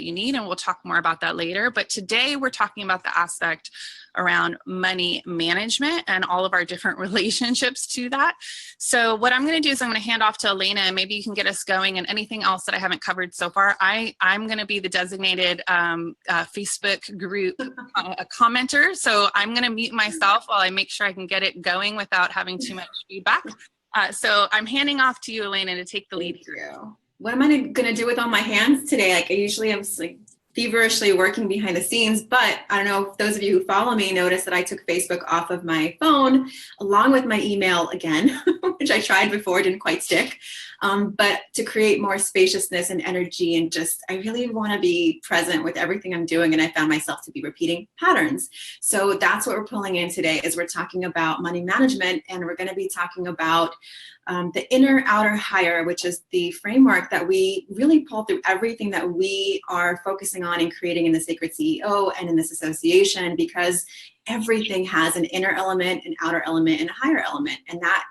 you need. And we'll talk more about that later. But today we're talking about the aspect around money management and all of our different relationships to that. So what I'm going to do is I'm going to hand off to Elena, and maybe you can get us going, and anything else that I haven't covered so far. I'm going to be the designated Facebook group commenter. So I'm going to mute myself while I make sure I can get it going without having too much feedback. So I'm handing off to you, Elena, to take the lead here. What am I going to do with all my hands today? Like I usually am like feverishly working behind the scenes, but I don't know if those of you who follow me notice that I took Facebook off of my phone along with my email again, which I tried before, didn't quite stick. But to create more spaciousness and energy, and just, I really want to be present with everything I'm doing. And I found myself to be repeating patterns. So that's what we're pulling in today, is we're talking about money management, and we're going to be talking about the inner, outer, higher, which is the framework that we really pull through everything that we are focusing on and creating in the Sacred CEO and in this association, because everything has an inner element, an outer element, and a higher element. And that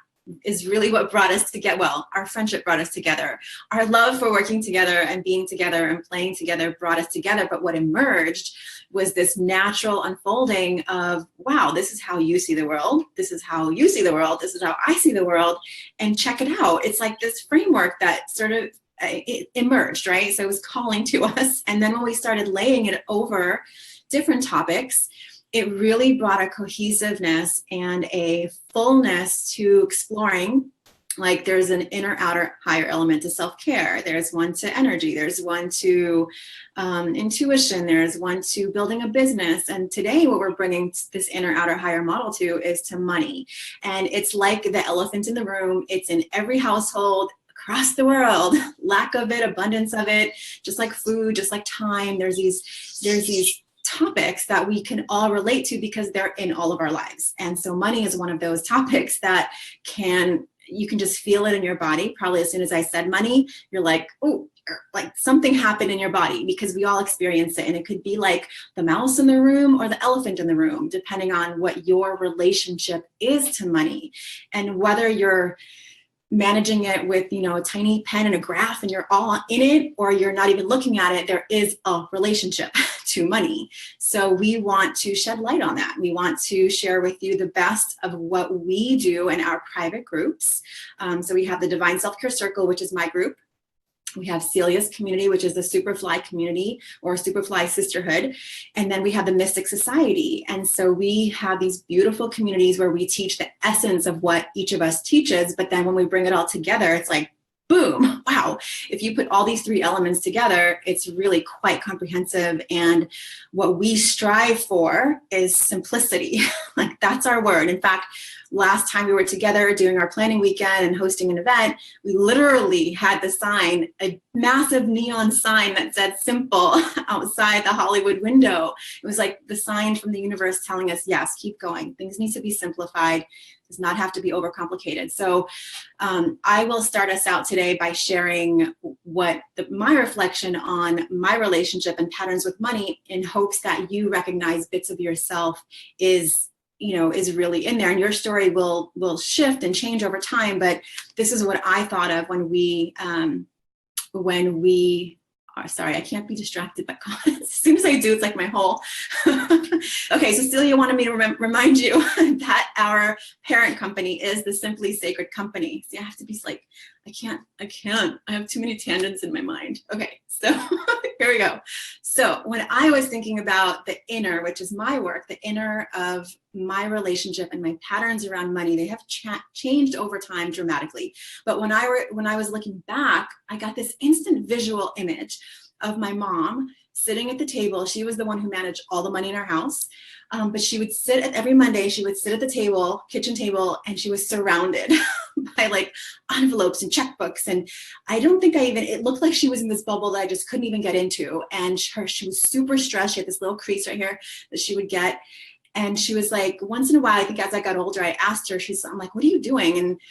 is really what brought us together. Well, our friendship brought us together. Our love for working together and being together and playing together brought us together. But what emerged was this natural unfolding of, wow, this is how you see the world. This is how you see the world. This is how I see the world. And check it out. It's like this framework that sort of it emerged, right? So it was calling to us. And then when we started laying it over different topics, it really brought a cohesiveness and a fullness to exploring. Like there's an inner, outer, higher element to self-care. There's one to energy. There's one to intuition. There's one to building a business. And today what we're bringing this inner, outer, higher model to is to money. And it's like the elephant in the room. It's in every household across the world. Lack of it, abundance of it, just like food, just like time. There's these topics that we can all relate to because they're in all of our lives. And so money is one of those topics that you can just feel it in your body. Probably as soon as I said money, you're like, oh, like something happened in your body, because we all experience it. And it could be like the mouse in the room or the elephant in the room, depending on what your relationship is to money. And whether you're managing it with, a tiny pen and a graph and you're all in it, or you're not even looking at it, there is a relationship to money. So we want to shed light on that. We want to share with you the best of what we do in our private groups. So we have the Divine Self-Care Circle, which is my group. We have Celia's community, which is the Superfly community or Superfly sisterhood. And then we have the Mystic Society. And so we have these beautiful communities where we teach the essence of what each of us teaches. But then when we bring it all together, it's like, boom, wow. If you put all these three elements together, it's really quite comprehensive. And what we strive for is simplicity. Like that's our word. In fact, last time we were together doing our planning weekend and hosting an event, we literally had the sign, a massive neon sign that said simple outside the Hollywood window. It was like the sign from the universe telling us, yes, keep going. Things need to be simplified. It does not have to be overcomplicated. So I will start us out today by sharing my reflection on my relationship and patterns with money, in hopes that you recognize bits of yourself is really in there, and your story will shift and change over time. But this is what I thought of when we sorry, I can't be distracted by comments. As soon as I do, it's like my whole. Okay, so Celia wanted me to remind you that our parent company is the Simply Sacred Company. See, I have to be like, I can't. I have too many tangents in my mind. Okay, so here we go. So when I was thinking about the inner, which is my work, the inner of my relationship and my patterns around money, they have changed over time dramatically. But when I was looking back, I got this instant visual image of my mom sitting at the table. She was the one who managed all the money in our house. But she would every Monday, she would sit at the kitchen table, and she was surrounded by like envelopes and checkbooks. And I don't think it looked like she was in this bubble that I just couldn't even get into. And she was super stressed. She had this little crease right here that she would get. And she was like, once in a while, I think as I got older, I asked her, I'm like, what are you doing? And,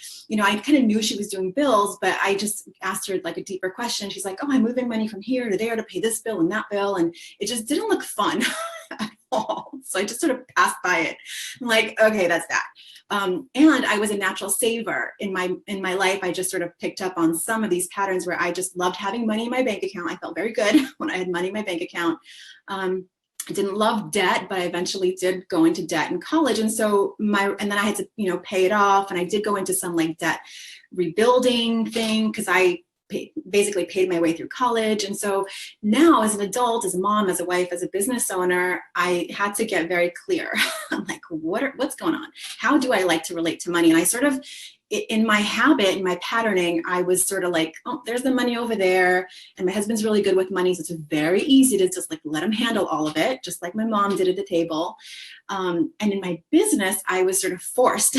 I kind of knew she was doing bills, but I just asked her like a deeper question. She's like, oh, I'm moving money from here to there to pay this bill and that bill. And it just didn't look fun at all. So I just sort of passed by it. I'm like, okay, that's that. And I was a natural saver in my life. I just sort of picked up on some of these patterns where I just loved having money in my bank account. I felt very good when I had money in my bank account. I didn't love debt, but I eventually did go into debt in college. And so and then I had to, pay it off. And I did go into some like debt rebuilding thing because I basically paid my way through college. And so now as an adult, as a mom, as a wife, as a business owner, I had to get very clear. I'm like, what's going on? How do I like to relate to money? And I sort of, in my habit, in my patterning, I was sort of like, oh, there's the money over there. And my husband's really good with money. So it's very easy to just like let him handle all of it, just like my mom did at the table. And in my business, I was sort of forced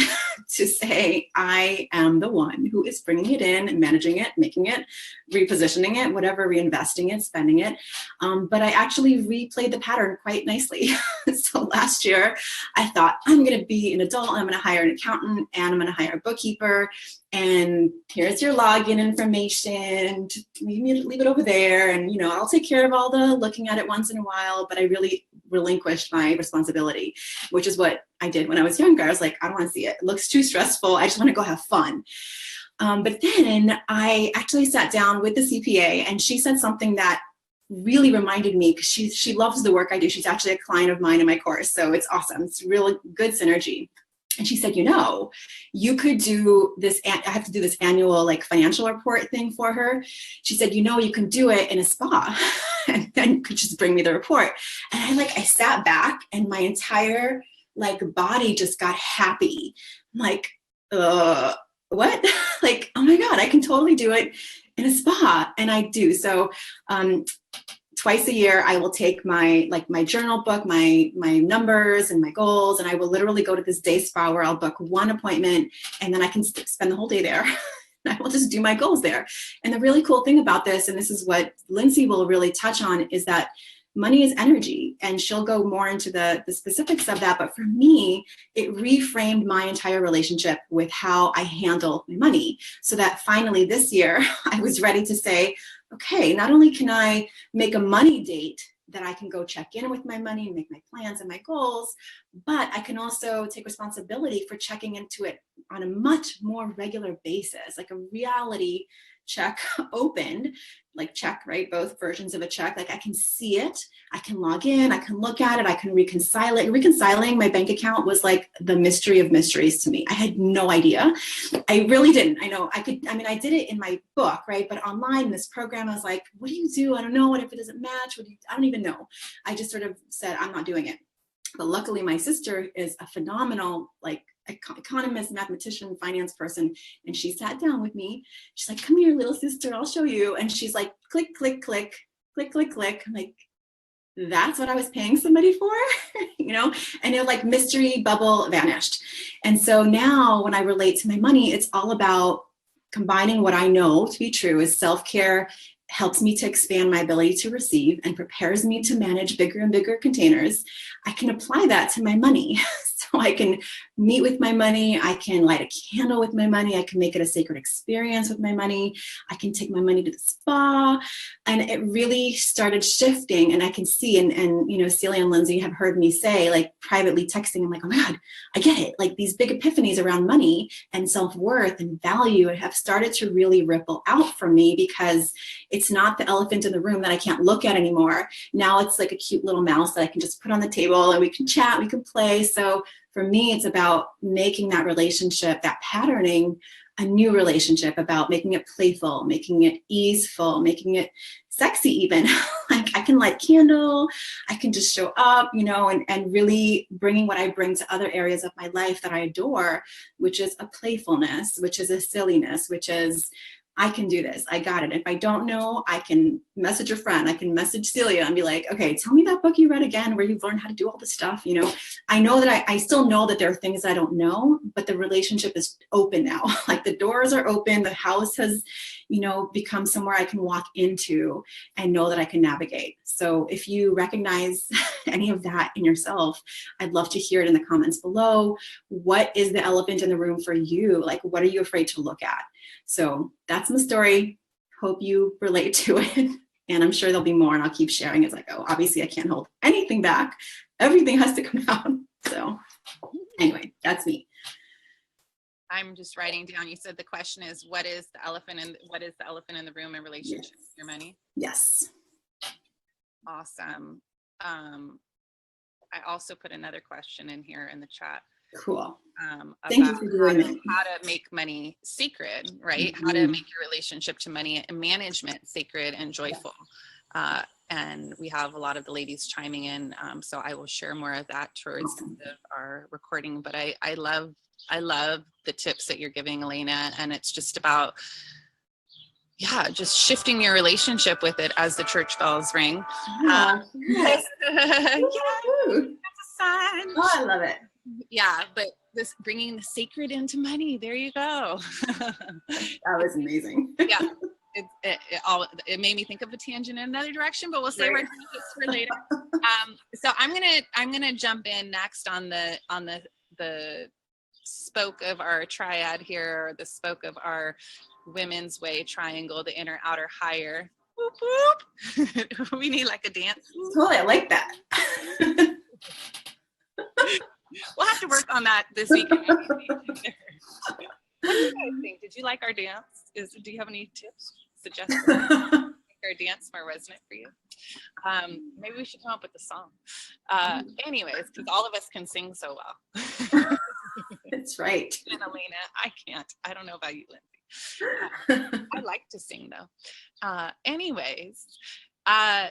to say, I am the one who is bringing it in and managing it, making it, repositioning it, whatever, reinvesting it, spending it. But I actually replayed the pattern quite nicely. So last year, I thought, I'm going to be an adult, and I'm going to hire an accountant, and I'm going to hire a bookkeeper. And here's your login information. Leave it over there. And, I'll take care of all the looking at it once in a while. But I really relinquished my responsibility, which is what I did when I was younger. I was like, I don't want to see it. It looks too stressful. I just want to go have fun. But then I actually sat down with the CPA, and she said something that really reminded me, because she loves the work I do. She's actually a client of mine in my course. So it's awesome. It's really good synergy. And she said, you could do this. I have to do this annual like financial report thing for her. She said, you can do it in a spa and then you could just bring me the report. And I sat back and my entire like body just got happy. I'm like, what? Like, oh my God, I can totally do it in a spa. And I do. So, twice a year, I will take my journal book, my numbers and my goals, and I will literally go to this day spa where I'll book one appointment, and then I can spend the whole day there. I will just do my goals there. And the really cool thing about this, and this is what Lindsay will really touch on, is that money is energy, and she'll go more into the specifics of that. But for me, it reframed my entire relationship with how I handle my money, so that finally this year I was ready to say, okay, not only can I make a money date that I can go check in with my money and make my plans and my goals, but I can also take responsibility for checking into it on a much more regular basis, like a reality check opened, like check, right? Both versions of a check. Like I can see it, I can log in, I can look at it, I can reconcile it. Reconciling my bank account was like the mystery of mysteries to me. I had no idea. I really didn't. I did it in my book, right? But online in this program, I was like, what do you do? I don't know. What if it doesn't match? I don't even know. I just sort of said, I'm not doing it. But luckily my sister is a phenomenal, like, economist, mathematician, finance person. And she sat down with me. She's like, come here, little sister, I'll show you. And she's like, click, click, click, click, click, click. I'm like, that's what I was paying somebody for, and it like mystery bubble vanished. And so now when I relate to my money, it's all about combining what I know to be true is self-care, helps me to expand my ability to receive, and prepares me to manage bigger and bigger containers. I can apply that to my money. So I can meet with my money. I can light a candle with my money. I can make it a sacred experience with my money. I can take my money to the spa. And it really started shifting. And I can see, and Celia and Lindsay have heard me say, like privately texting, I'm like, oh my God, I get it. Like these big epiphanies around money and self-worth and value have started to really ripple out for me, because it's not the elephant in the room that I can't look at anymore. Now it's like a cute little mouse that I can just put on the table and we can chat, we can play. So for me, it's about making that relationship, that patterning, a new relationship, about making it playful, making it easeful, making it sexy even. Like I can light a candle, I can just show up, and really bringing what I bring to other areas of my life that I adore, which is a playfulness, which is a silliness, which is, I can do this. I got it. If I don't know, I can message a friend. I can message Celia and be like, okay, tell me that book you read again, where you've learned how to do all this stuff. I know that I still know that there are things I don't know, but the relationship is open now. Like the doors are open. The house has, become somewhere I can walk into and know that I can navigate. So if you recognize any of that in yourself, I'd love to hear it in the comments below. What is the elephant in the room for you? Like, what are you afraid to look at? So that's my story. Hope you relate to it. And I'm sure there'll be more, and I'll keep sharing as I go. Obviously, I can't hold anything back. Everything has to come out. So anyway, that's me. I'm just writing down. You said the question is, what is the elephant in the room in relationship with your money? Yes. Awesome. I also put another question in here in the chat. Cool. Thank you for doing that. How to make money sacred, right? How to make your relationship to money and management sacred and joyful. And we have a lot of the ladies chiming in, so I will share more of that towards the end of our recording. But I love the tips that you're giving, Elena, and it's just about just shifting your relationship with it as the church bells ring. Yes. That's a sign. Oh, I love it. Yeah, but this bringing the sacred into money. There you go. That was amazing. Yeah, it made me think of a tangent in another direction, but we'll say we're going to this for later. So I'm gonna jump in next on the spoke of our triad here, or the spoke of our women's way triangle, the inner, outer, higher. Whoop, whoop. We need like a dance. Totally, I like that. We'll have to work on that this week. What do you guys think? Did you like our dance? Do you have any tips, suggestions? Make our dance more resonant for you? Maybe we should come up with a song. Anyways, because all of us can sing so well. That's right. And Elena, I can't. I don't know about you, Lindsay. I like to sing though. Anyways.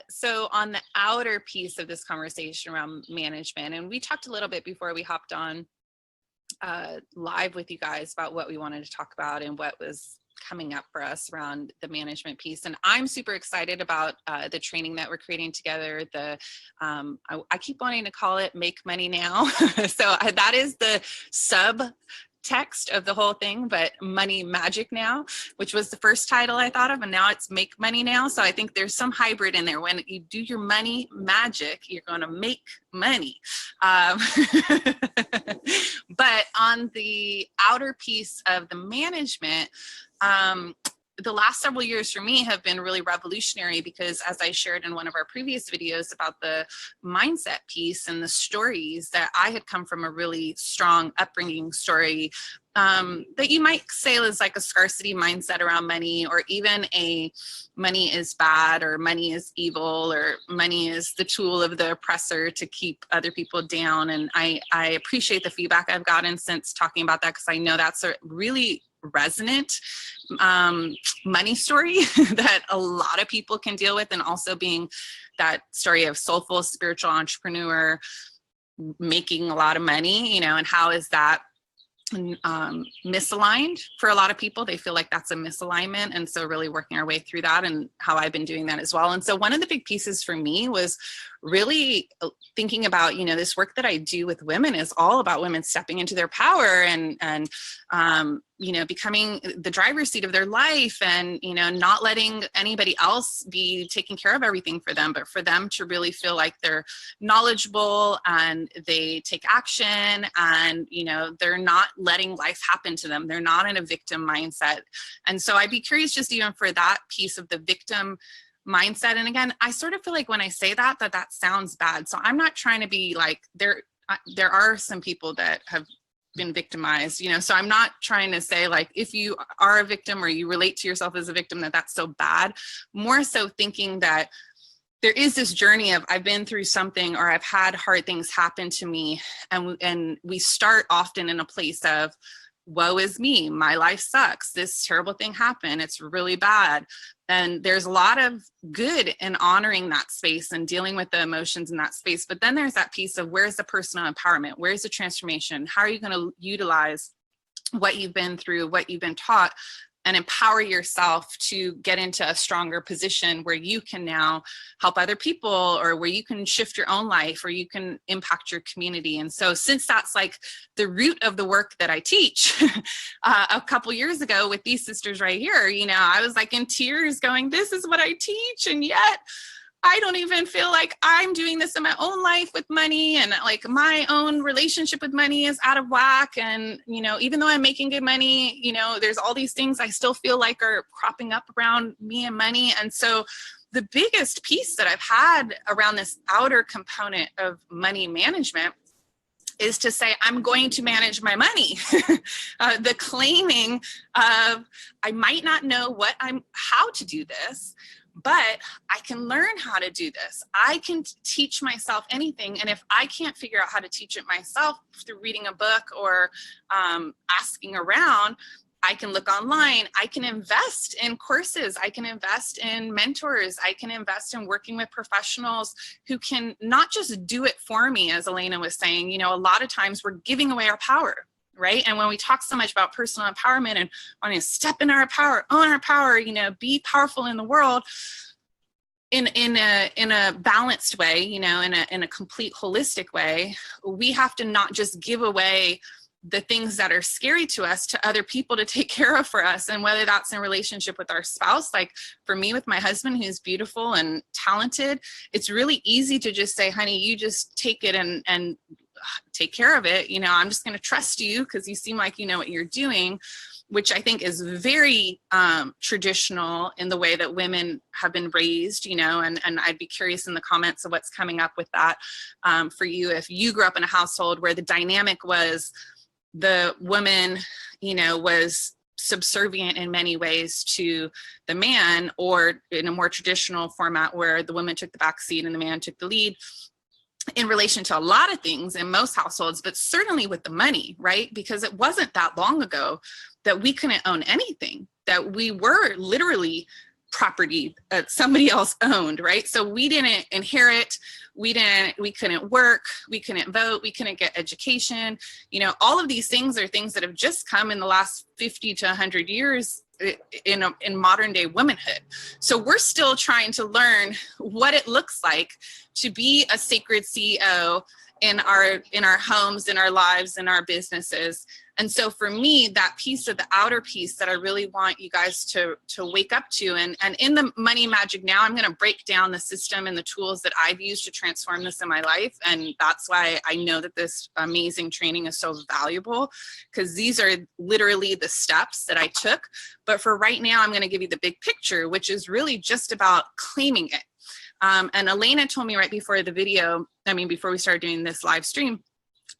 So on the outer piece of this conversation around management, and we talked a little bit before we hopped on live with you guys about what we wanted to talk about and what was coming up for us around the management piece. And I'm super excited about the training that we're creating together. I keep wanting to call it Make Money Now. So that is the subtext of the whole thing, but Money Magic Now, which was the first title I thought of, and now it's Make Money Now. So I think there's some hybrid in there. When you do your money magic, you're going to make money. But on the outer piece of the management, the last several years for me have been really revolutionary because, as I shared in one of our previous videos about the mindset piece and the stories, that I had come from a really strong upbringing story that you might say is like a scarcity mindset around money, or even a money is bad, or money is evil, or money is the tool of the oppressor to keep other people down. And I appreciate the feedback I've gotten since talking about that, because I know that's a really resonant money story that a lot of people can deal with, and also being that story of soulful spiritual entrepreneur making a lot of money, and how is that misaligned for a lot of people. They feel like that's a misalignment, and so really working our way through that, and how I've been doing that as well. And so one of the big pieces for me was really thinking about, this work that I do with women is all about women stepping into their power and becoming the driver's seat of their life, and not letting anybody else be taking care of everything for them, but for them to really feel like they're knowledgeable and they take action, and they're not letting life happen to them. They're not in a victim mindset. And so I'd be curious, just even for that piece of the victim mindset. And again, I sort of feel like when I say that sounds bad. So I'm not trying to be like, there are some people that have been victimized, so I'm not trying to say like, if you are a victim or you relate to yourself as a victim, that's so bad. More so thinking that there is this journey of, I've been through something, or I've had hard things happen to me. And we start often in a place of, woe is me, my life sucks, this terrible thing happened, it's really bad. And there's a lot of good in honoring that space and dealing with the emotions in that space. But then there's that piece of, where's the personal empowerment? Where's the transformation? How are you going to utilize what you've been through, what you've been taught, and empower yourself to get into a stronger position where you can now help other people, or where you can shift your own life, or you can impact your community. And so since that's like the root of the work that I teach, a couple years ago with these sisters right here, I was like in tears going, this is what I teach. And yet I don't even feel like I'm doing this in my own life with money, and like my own relationship with money is out of whack. And, even though I'm making good money, there's all these things I still feel like are cropping up around me and money. And so the biggest piece that I've had around this outer component of money management is to say, I'm going to manage my money. The claiming of, I might not know how to do this, but I can learn how to do this. I can teach myself anything. And if I can't figure out how to teach it myself through reading a book or asking around, I can look online. I can invest in courses. I can invest in mentors. I can invest in working with professionals who can not just do it for me, as Elena was saying. You know, a lot of times we're giving away our power, right? And when we talk so much about personal empowerment and wanting to step in our power, own our power, you know, be powerful in the world, in a balanced way, you know, in a complete holistic way, we have to not just give away the things that are scary to us to other people to take care of for us. And whether that's in relationship with our spouse, like for me with my husband, who's beautiful and talented, it's really easy to just say, honey, you just take it and take care of it. You know, I'm just going to trust you because you seem like you know what you're doing, which I think is very traditional in the way that women have been raised, you know, and I'd be curious in the comments of what's coming up with that for you. If you grew up in a household where the dynamic was the woman, you know, was subservient in many ways to the man, or in a more traditional format where the woman took the back seat and the man took the lead in relation to a lot of things in most households, but certainly with the money, right? Because it wasn't that long ago that we couldn't own anything, that we were literally property that somebody else owned, right? So we didn't inherit, we couldn't work, we couldn't vote, we couldn't get education. You know, all of these things are things that have just come in the last 50 to 100 years in modern day womanhood. So we're still trying to learn what it looks like to be a sacred CEO in our homes, in our lives, in our businesses. And so for me, that piece of the outer piece that I really want you guys to wake up to, and in the Money Magic Now, I'm going to break down the system and the tools that I've used to transform this in my life. And that's why I know that this amazing training is so valuable, because these are literally the steps that I took. But for right now, I'm going to give you the big picture, which is really just about claiming it. And Elena told me right before the video, before we started doing this live stream,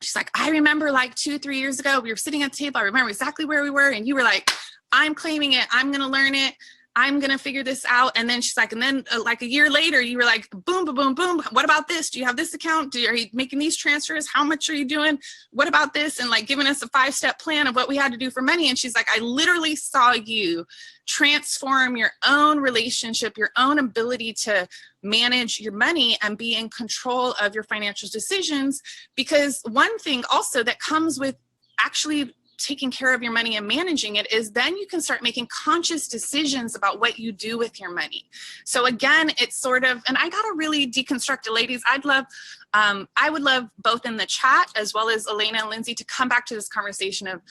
she's like, I remember like 2-3 years ago, we were sitting at the table. I remember exactly where we were. And you were like, I'm claiming it. I'm going to learn it. I'm going to figure this out. And then she's like, and then like a year later, you were like, boom, boom, boom, boom. What about this? Do you have this account? Are you making these transfers? How much are you doing? What about this? And like giving us a 5-step plan of what we had to do for money. And she's like, I literally saw you transform your own relationship, your own ability to manage your money and be in control of your financial decisions. Because one thing also that comes with actually taking care of your money and managing it is then you can start making conscious decisions about what you do with your money. So again, it's sort of, and I got to really deconstruct it, ladies. I would love both in the chat as well as Elena and Lindsay to come back to this conversation of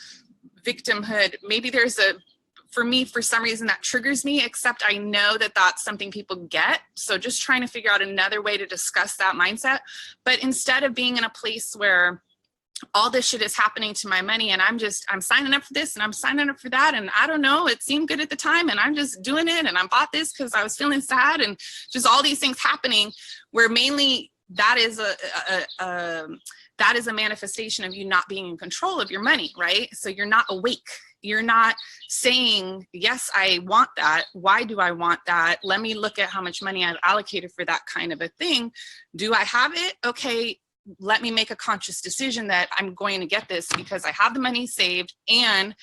victimhood. Maybe there's for me, for some reason that triggers me, except I know that that's something people get. So just trying to figure out another way to discuss that mindset. But instead of being in a place where all this shit is happening to my money and I'm signing up for this and I'm signing up for that. And I don't know, it seemed good at the time and I'm just doing it. And I bought this because I was feeling sad and just all these things happening, where mainly that is a manifestation of you not being in control of your money, right? So you're not awake. You're not saying, yes, I want that. Why do I want that? Let me look at how much money I've allocated for that kind of a thing. Do I have it? Okay. Let me make a conscious decision that I'm going to get this because I have the money saved and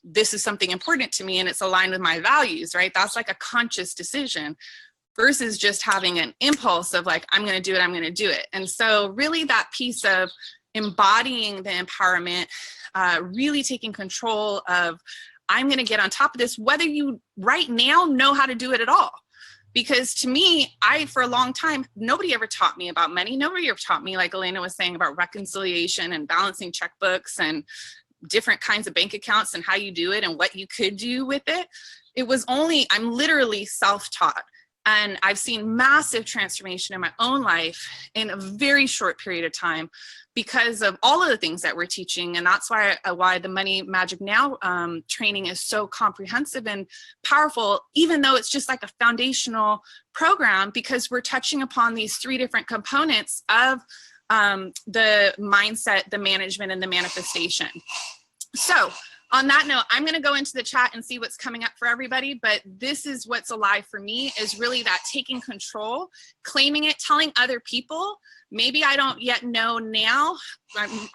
this is something important to me and it's aligned with my values, right? That's like a conscious decision versus just having an impulse of like, I'm going to do it, I'm going to do it. And so really that piece of embodying the empowerment, really taking control of, I'm going to get on top of this, whether you right now know how to do it at all. Because to me, for a long time, nobody ever taught me about money. Nobody ever taught me, like Elena was saying, about reconciliation and balancing checkbooks and different kinds of bank accounts and how you do it and what you could do with it. It was only, I'm literally self-taught. And I've seen massive transformation in my own life in a very short period of time because of all of the things that we're teaching. And that's why the Money Magic Now training is so comprehensive and powerful, even though it's just like a foundational program, because we're touching upon these 3 different components of the mindset, the management, and the manifestation. So on that note, I'm going to go into the chat and see what's coming up for everybody, but this is what's alive for me, is really that taking control, claiming it, telling other people. Maybe I don't yet know now.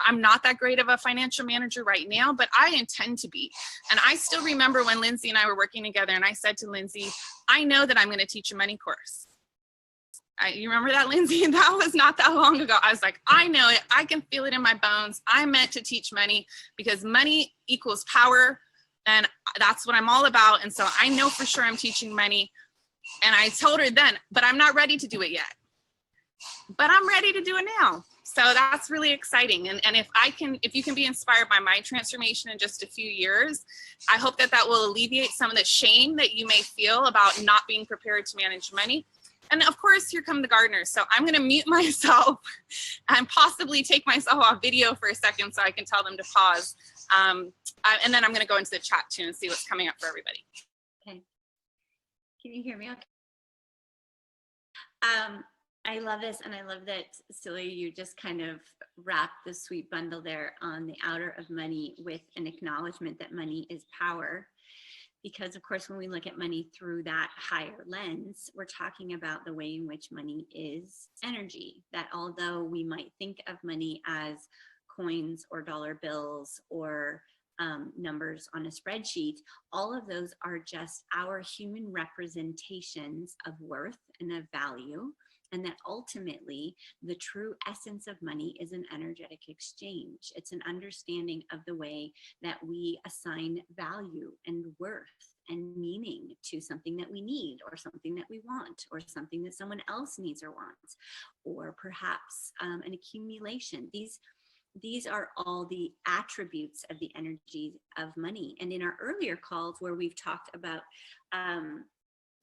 I'm not that great of a financial manager right now, but I intend to be. And I still remember when Lindsay and I were working together, and I said to Lindsay, I know that I'm going to teach a money course. You remember that, Lindsay? That was not that long ago. I was like, I know it. I can feel it in my bones. I'm meant to teach money because money equals power. And that's what I'm all about. And so I know for sure I'm teaching money. And I told her then, but I'm not ready to do it yet. But I'm ready to do it now. So that's really exciting. And if you can be inspired by my transformation in just a few years, I hope that will alleviate some of the shame that you may feel about not being prepared to manage money. And of course, here come the gardeners. So I'm going to mute myself and possibly take myself off video for a second so I can tell them to pause. And then I'm going to go into the chat too and see what's coming up for everybody. Okay. Can you hear me okay? I love this, and I love that, Celia, you just kind of wrapped the sweet bundle there on the outer of money with an acknowledgement that money is power. Because of course, when we look at money through that higher lens, we're talking about the way in which money is energy. That although we might think of money as coins or dollar bills or numbers on a spreadsheet, all of those are just our human representations of worth and of value. And that ultimately, the true essence of money is an energetic exchange. It's an understanding of the way that we assign value and worth and meaning to something that we need, or something that we want, or something that someone else needs or wants, or perhaps an accumulation. These are all the attributes of the energy of money. And in our earlier calls, where we've talked about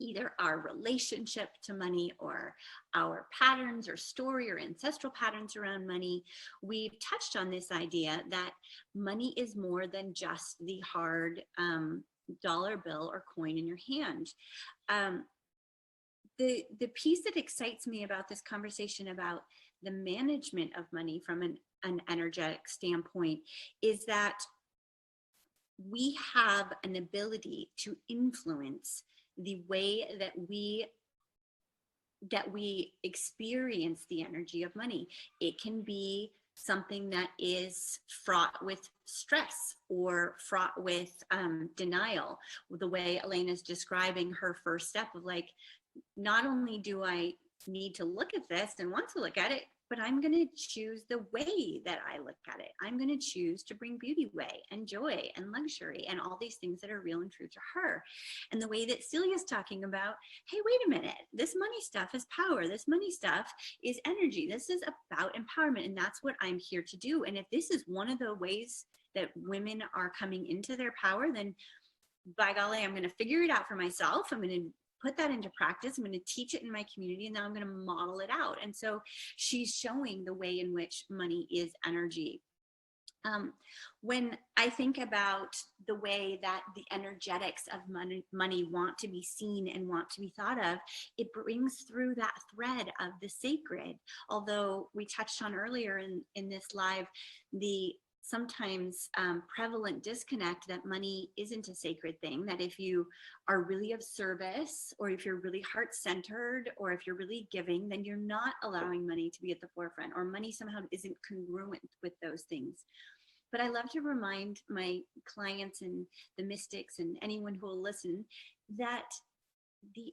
either our relationship to money or our patterns or story or ancestral patterns around money, we've touched on this idea that money is more than just the hard dollar bill or coin in your hand. The piece that excites me about this conversation about the management of money from an energetic standpoint is that we have an ability to influence the way that we experience the energy of money. It can be something that is fraught with stress or fraught with denial. The way Elena's describing her first step of like, not only do I need to look at this and want to look at it, but I'm going to choose the way that I look at it. I'm going to choose to bring beauty way and joy and luxury and all these things that are real and true to her. And the way that Celia's talking about, hey, wait a minute, this money stuff is power. This money stuff is energy. This is about empowerment. And that's what I'm here to do. And if this is one of the ways that women are coming into their power, then by golly, I'm going to figure it out for myself. I'm going to put that into practice. I'm going to teach it in my community, and then I'm going to model it out. And so she's showing the way in which money is energy. When I think about the way that the energetics of money want to be seen and want to be thought of, it brings through that thread of the sacred. Although we touched on earlier in this live, the sometimes prevalent disconnect that money isn't a sacred thing, that if you are really of service, or if you're really heart-centered, or if you're really giving, then you're not allowing money to be at the forefront, or money somehow isn't congruent with those things. But I love to remind my clients and the mystics and anyone who will listen that the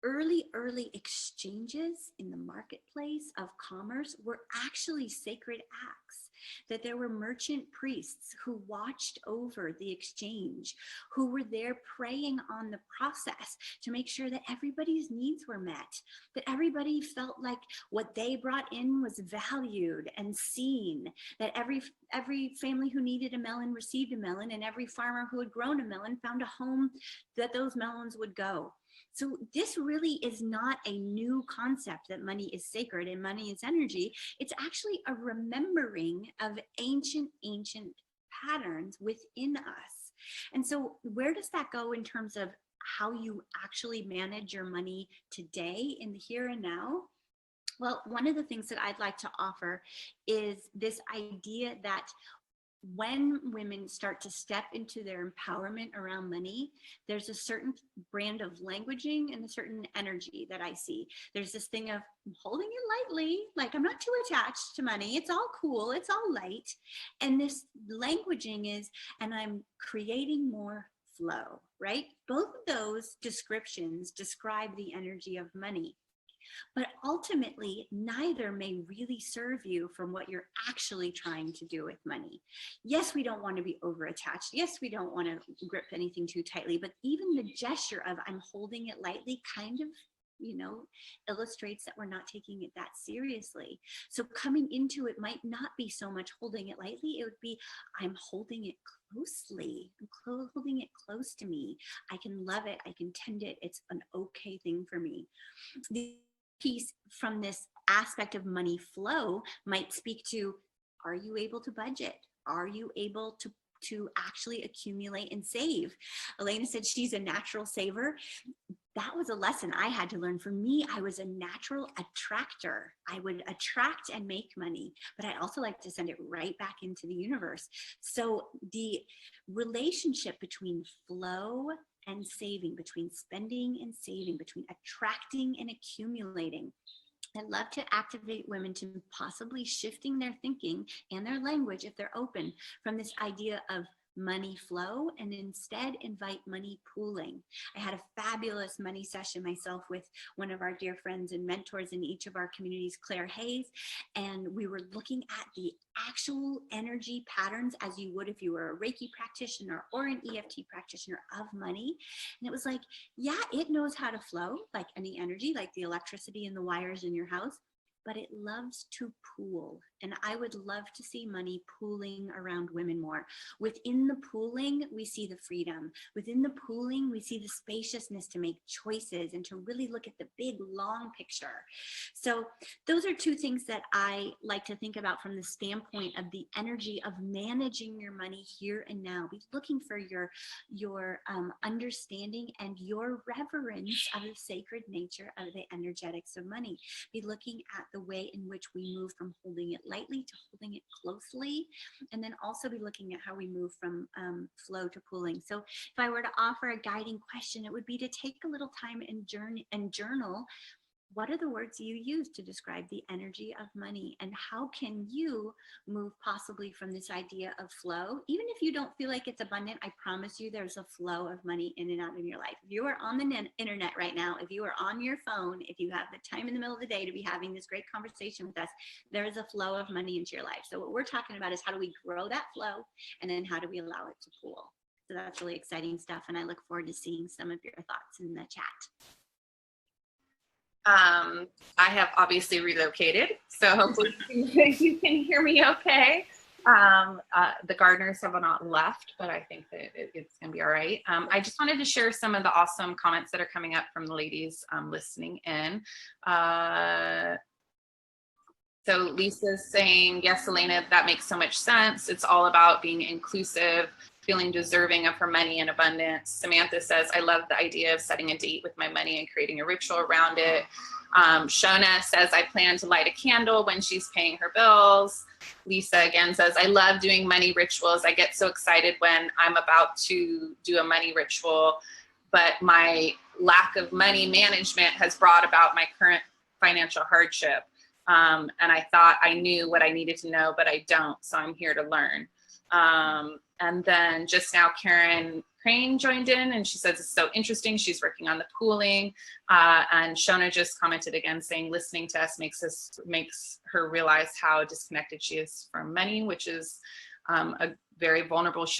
early exchanges in the marketplace of commerce were actually sacred acts, that there were merchant priests who watched over the exchange, who were there praying on the process to make sure that everybody's needs were met, that everybody felt like what they brought in was valued and seen, that every family who needed a melon received a melon, and every farmer who had grown a melon found a home that those melons would go. So this really is not a new concept that money is sacred and money is energy. It's actually a remembering of ancient patterns within us. And so where does that go in terms of how you actually manage your money today in the here and now? Well, one of the things that I'd like to offer is this idea that when women start to step into their empowerment around money, there's a certain brand of languaging and a certain energy that I see. There's this thing of holding it lightly, like I'm not too attached to money. It's all cool. It's all light. And this languaging is, and I'm creating more flow, right? Both of those descriptions describe the energy of money. But ultimately, neither may really serve you from what you're actually trying to do with money. Yes, we don't want to be over-attached. Yes, we don't want to grip anything too tightly, but even the gesture of I'm holding it lightly kind of, illustrates that we're not taking it that seriously. So coming into it might not be so much holding it lightly. It would be, I'm holding it closely. I'm holding it close to me. I can love it. I can tend it. It's an okay thing for me. The piece from this aspect of money flow might speak to, are you able to budget? Are you able to actually accumulate and save? Elena said she's a natural saver. That was a lesson I had to learn. For me, I was a natural attractor. I would attract and make money, but I also like to send it right back into the universe. So the relationship between flow and saving, between spending and saving, between attracting and accumulating. I love to activate women to possibly shifting their thinking and their language, if they're open, from this idea of money flow and instead invite money pooling. I had a fabulous money session myself with one of our dear friends and mentors in each of our communities, Claire Hayes, and we were looking at the actual energy patterns as you would if you were a Reiki practitioner or an EFT practitioner of money. And it was like, yeah, it knows how to flow like any energy, like the electricity in the wires in your house, but it loves to pool. And I would love to see money pooling around women more. Within the pooling, we see the freedom. Within the pooling, we see the spaciousness to make choices and to really look at the big, long picture. So those are two things that I like to think about from the standpoint of the energy of managing your money here and now. Be looking for your understanding and your reverence of the sacred nature of the energetics of money. Be looking at the way in which we move from holding it lightly to holding it closely, and then also be looking at how we move from flow to pooling. So if I were to offer a guiding question, it would be to take a little time and journal. What are the words you use to describe the energy of money, and how can you move possibly from this idea of flow? Even if you don't feel like it's abundant, I promise you there's a flow of money in and out of your life. If you are on the internet right now, if you are on your phone, if you have the time in the middle of the day to be having this great conversation with us, there is a flow of money into your life. So what we're talking about is how do we grow that flow, and then how do we allow it to pool? So that's really exciting stuff, and I look forward to seeing some of your thoughts in the chat. I have obviously relocated, so hopefully you can hear me okay. The gardeners have not left, but I think that it's going to be all right. I just wanted to share some of the awesome comments that are coming up from the ladies listening in. So Lisa's saying, yes, Elena, that makes so much sense. It's all about being inclusive, feeling deserving of her money and abundance. Samantha says, I love the idea of setting a date with my money and creating a ritual around it. Shona says, I plan to light a candle when she's paying her bills. Lisa again says, I love doing money rituals. I get so excited when I'm about to do a money ritual, but my lack of money management has brought about my current financial hardship. And I thought I knew what I needed to know, but I don't. So I'm here to learn. And then just now Karen Crane joined in and she says, it's so interesting. She's working on the pooling. And Shona just commented again saying, listening to us makes her realize how disconnected she is from money, which is a very vulnerable share.